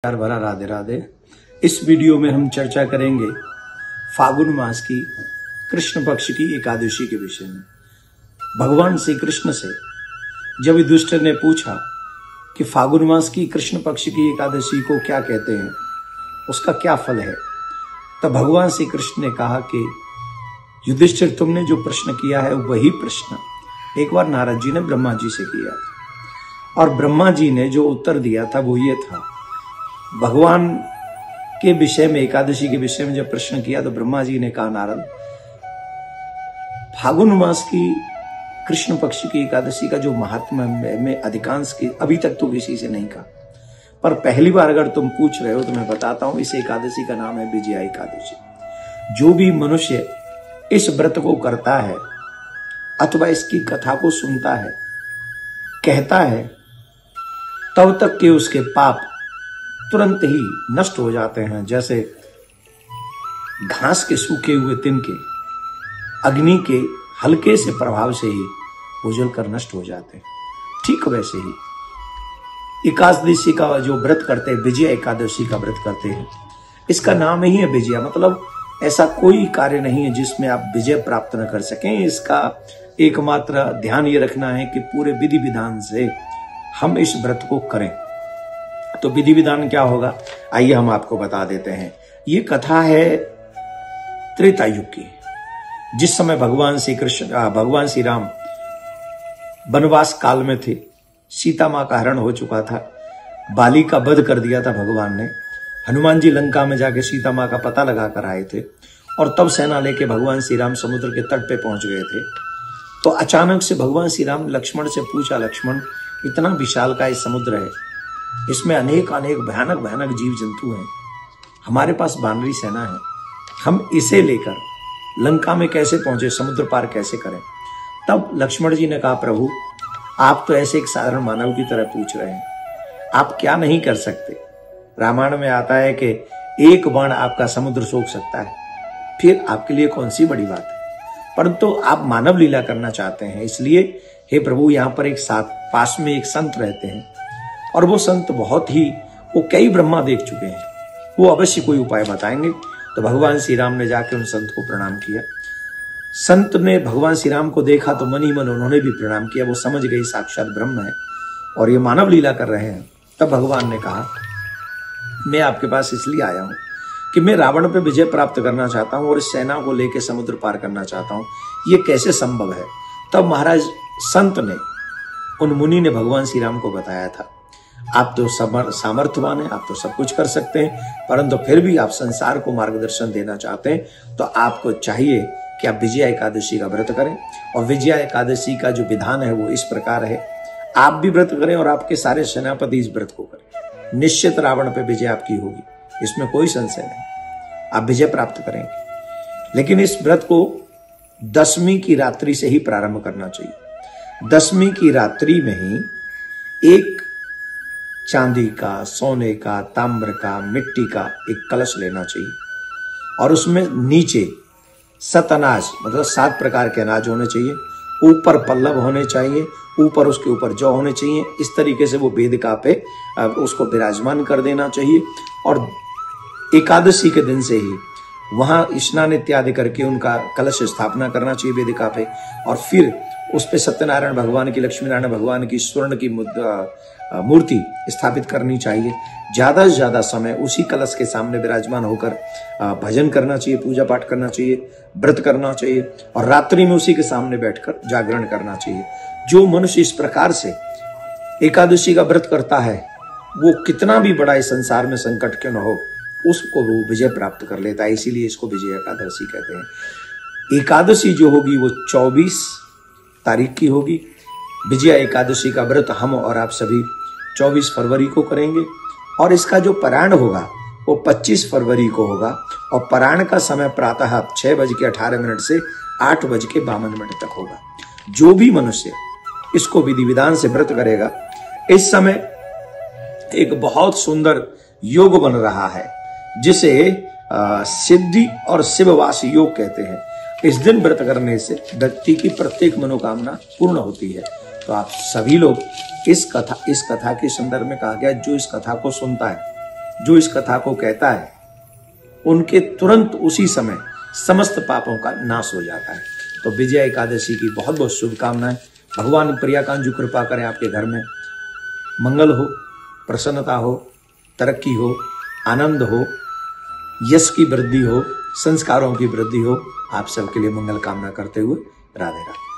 प्यार भरा राधे राधे। इस वीडियो में हम चर्चा करेंगे फागुन मास की कृष्ण पक्ष की एकादशी के विषय में। भगवान श्री कृष्ण से जब युधिष्ठिर ने पूछा कि फागुन मास की कृष्ण पक्ष की एकादशी को क्या कहते हैं, उसका क्या फल है, तब भगवान श्री कृष्ण ने कहा कि युधिष्ठिर, तुमने जो प्रश्न किया है वही प्रश्न एक बार नारद जी ने ब्रह्मा जी से किया था, और ब्रह्मा जी ने जो उत्तर दिया था वो ये था। भगवान के विषय में, एकादशी के विषय में जब प्रश्न किया तो ब्रह्मा जी ने कहा, नारद, फागुन मास की कृष्ण पक्ष की एकादशी का जो महात्मा में अधिकांश की अभी तक तो किसी से नहीं कहा, पर पहली बार अगर तुम पूछ रहे हो तो मैं बताता हूं। इस एकादशी का नाम है विजया एकादशी। जो भी मनुष्य इस व्रत को करता है अथवा इसकी कथा को सुनता है, कहता है, तब तक के उसके पाप तुरंत ही नष्ट हो जाते हैं, जैसे घास के सूखे हुए तिनके अग्नि के हल्के से प्रभाव से ही बुझल कर नष्ट हो जाते हैं। ठीक वैसे ही एकादशी का जो व्रत करते हैं, विजया एकादशी का व्रत करते हैं, इसका नाम ही है विजया। मतलब ऐसा कोई कार्य नहीं है जिसमें आप विजय प्राप्त न कर सकें। इसका एकमात्र ध्यान ये रखना है कि पूरे विधि विधान से हम इस व्रत को करें। तो विधि विधान क्या होगा, आइए हम आपको बता देते हैं। ये कथा है त्रेता युग की, जिस समय भगवान श्री राम वनवास काल में थे। सीता मां का हरण हो चुका था, बाली का वध कर दिया था भगवान ने। हनुमान जी लंका में जाके सीता मां का पता लगा कर आए थे, और तब सेना लेके भगवान श्री राम समुद्र के तट पे पहुंच गए थे। तो अचानक से भगवान श्री राम लक्ष्मण से पूछा, लक्ष्मण, इतना विशाल का इस समुद्र है, इसमें अनेक अनेक भयानक भयानक जीव जंतु हैं, हमारे पास वानरी सेना है, हम इसे लेकर लंका में कैसे पहुंचे, समुद्र पार कैसे करें। तब लक्ष्मण जी ने कहा, प्रभु, आप तो ऐसे एक साधारण मानव की तरह पूछ रहे हैं, आप क्या नहीं कर सकते। रामायण में आता है कि एक बाण आपका समुद्र सोख सकता है, फिर आपके लिए कौन सी बड़ी बात है। परंतु आप मानव लीला करना चाहते हैं, इसलिए हे प्रभु, यहाँ पर एक साथ पास में एक संत रहते हैं, और वो संत वो कई ब्रह्मा देख चुके हैं, वो अवश्य कोई उपाय बताएंगे। तो भगवान श्री राम ने जाके उन संत को प्रणाम किया। संत ने भगवान श्री राम को देखा तो मन ही मन उन्होंने भी प्रणाम किया। वो समझ गई साक्षात ब्रह्म है और ये मानव लीला कर रहे हैं। तब भगवान ने कहा, मैं आपके पास इसलिए आया हूं कि मैं रावण पे विजय प्राप्त करना चाहता हूं और इस सेना को लेकर समुद्र पार करना चाहता हूं, ये कैसे संभव है। तब महाराज संत ने, उन मुनि ने भगवान श्री राम को बताया था, आप तो सामर्थ्यवान हैं, आप तो सब कुछ कर सकते हैं, परंतु फिर भी आप संसार को मार्गदर्शन देना चाहते हैं, तो आपको चाहिए कि आप विजया एकादशी का व्रत करें। और विजया एकादशी का जो विधान है वो इस प्रकार है, आप भी व्रत करें और आपके सारे सेनापति इस व्रत को करें, निश्चित रावण पे विजय आपकी होगी, इसमें कोई संशय नहीं, आप विजय प्राप्त करेंगे। लेकिन इस व्रत को 10वीं की रात्रि से ही प्रारंभ करना चाहिए। 10वीं की रात्रि में ही एक चांदी का, सोने का, ताम्र का, मिट्टी का एक कलश लेना चाहिए, और उसमें नीचे 7 अनाज, मतलब 7 प्रकार के अनाज होने चाहिए, ऊपर पल्लव होने चाहिए, ऊपर उसके ऊपर जौ होने चाहिए। इस तरीके से वो वेदिका पे उसको विराजमान कर देना चाहिए। और एकादशी के दिन से ही वहां स्नान इत्यादि करके उनका कलश स्थापना करना चाहिए वेदिका पे, और फिर उस पे सत्यनारायण भगवान की, लक्ष्मी नारायण भगवान की स्वर्ण की मूर्ति स्थापित करनी चाहिए। ज्यादा से ज्यादा समय उसी कलश के सामने विराजमान होकर भजन करना चाहिए, पूजा पाठ करना चाहिए, व्रत करना चाहिए, और रात्रि में उसी के सामने बैठकर जागरण करना चाहिए। जो मनुष्य इस प्रकार से एकादशी का व्रत करता है, वो कितना भी बड़ा इस संसार में संकट क्यों न हो, उसको वो विजय प्राप्त कर लेता है। इसीलिए इसको विजय एकादशी कहते हैं। एकादशी जो होगी वो 24 तारीख की होगी। विजया एकादशी का व्रत हम और आप सभी 24 फरवरी को करेंगे, और इसका जो पारायण होगा वो 25 फरवरी को होगा, और पारायण का समय प्रातः 6:18 से 8:52 तक होगा। जो भी मनुष्य इसको विधि विधान से व्रत करेगा, इस समय एक बहुत सुंदर योग बन रहा है, जिसे सिद्धि और शिववास योग कहते हैं। इस दिन व्रत करने से व्यक्ति की प्रत्येक मनोकामना पूर्ण होती है। तो आप सभी लोग इस कथा के संदर्भ में कहा गया, जो इस कथा को सुनता है जो इस कथा को कहता है उनके तुरंत उसी समय समस्त पापों का नाश हो जाता है। तो विजया एकादशी की बहुत बहुत शुभकामनाएं। भगवान प्रियाकांत कृपा करें, आपके घर में मंगल हो, प्रसन्नता हो, तरक्की हो, आनंद हो, यश की वृद्धि हो, संस्कारों की वृद्धि हो। आप सबके लिए मंगल कामना करते हुए राधे राधे।